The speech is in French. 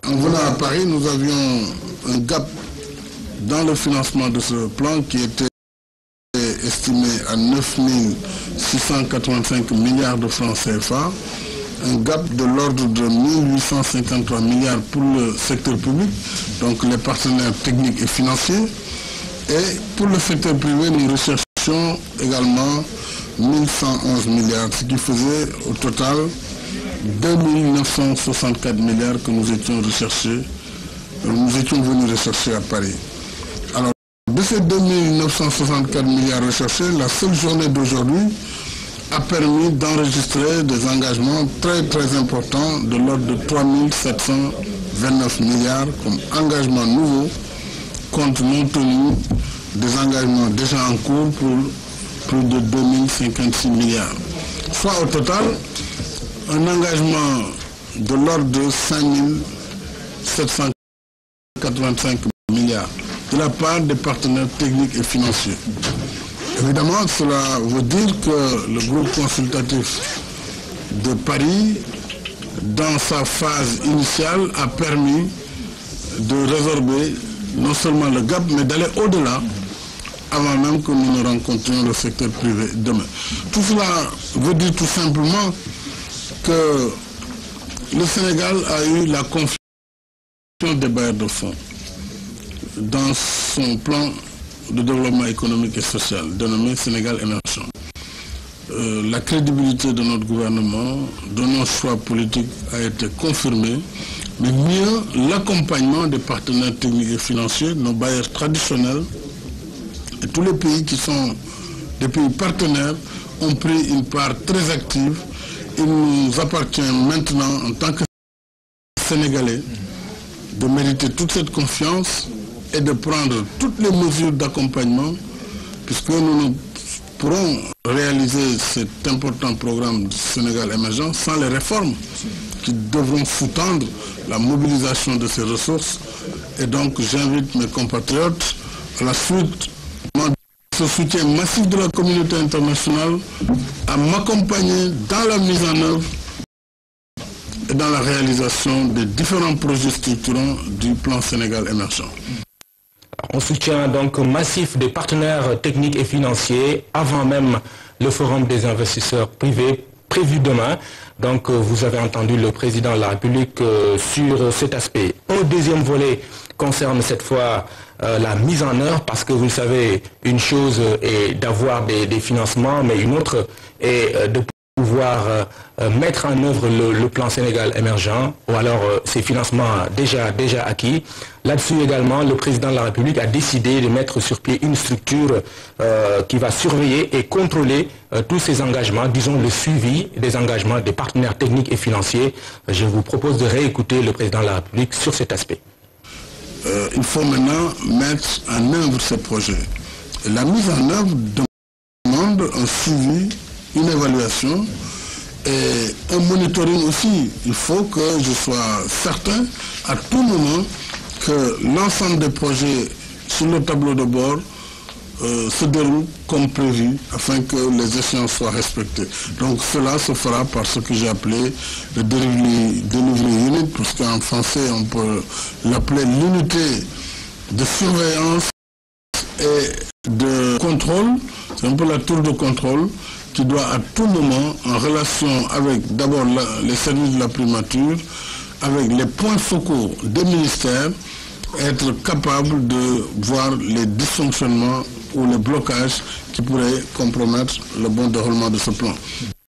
En venant à Paris, nous avions un gap dans le financement de ce plan qui était estimé à 9 685 milliards de francs CFA, un gap de l'ordre de 1853 milliards pour le secteur public, donc les partenaires techniques et financiers. Et pour le secteur privé, nous recherchions également 1111 milliards, ce qui faisait au total 2964 milliards que nous étions venus rechercher à Paris. Alors, de ces 2964 milliards recherchés, la seule journée d'aujourd'hui a permis d'enregistrer des engagements très importants de l'ordre de 3729 milliards comme engagements nouveaux, compte non tenu des engagements déjà en cours pour plus de 2056 milliards. Soit au total, un engagement de l'ordre de 5785 milliards de la part des partenaires techniques et financiers. Évidemment, cela veut dire que le groupe consultatif de Paris, dans sa phase initiale, a permis de résorber non seulement le gap, mais d'aller au-delà, avant même que nous ne rencontrions le secteur privé demain. Tout cela veut dire tout simplement que le Sénégal a eu la confiance des bailleurs de fonds dans son plan de développement économique et social, dénommé Sénégal émergent. La crédibilité de notre gouvernement, de nos choix politiques a été confirmée, mais mieux, l'accompagnement des partenaires techniques et financiers, nos bailleurs traditionnels et tous les pays qui sont des pays partenaires ont pris une part très active. Il nous appartient maintenant, en tant que Sénégalais, de mériter toute cette confiance et de prendre toutes les mesures d'accompagnement, puisque nous ne pourrons réaliser cet important programme du Sénégal émergent sans les réformes qui devront sous-tendre la mobilisation de ces ressources. Et donc j'invite mes compatriotes à la suite de ce soutien massif de la communauté internationale à m'accompagner dans la mise en œuvre et dans la réalisation des différents projets structurants du plan Sénégal émergent. On soutient donc massif des partenaires techniques et financiers avant même le forum des investisseurs privés prévu demain. Donc vous avez entendu le président de la République sur cet aspect. Un deuxième volet concerne cette fois la mise en œuvre, parce que vous le savez, une chose est d'avoir des financements, mais une autre est de pouvoir mettre en œuvre le plan Sénégal émergent, ou alors ces financements déjà acquis. Là-dessus également, le président de la République a décidé de mettre sur pied une structure qui va surveiller et contrôler tous ces engagements, disons le suivi des engagements des partenaires techniques et financiers. Je vous propose de réécouter le président de la République sur cet aspect. Il faut maintenant mettre en œuvre ces projets. Et la mise en œuvre demande un suivi, une évaluation et un monitoring aussi. Il faut que je sois certain à tout moment que l'ensemble des projets sur le tableau de bord se déroulent comme prévu afin que les échéances soient respectées. Donc cela se fera par ce que j'ai appelé le delivery unit, parce qu'en français on peut l'appeler l'unité de surveillance et de contrôle. C'est un peu la tour de contrôle qui doit à tout moment, en relation avec d'abord les services de la primature, avec les points focaux des ministères, être capable de voir les dysfonctionnements ou les blocages qui pourraient compromettre le bon déroulement de ce plan.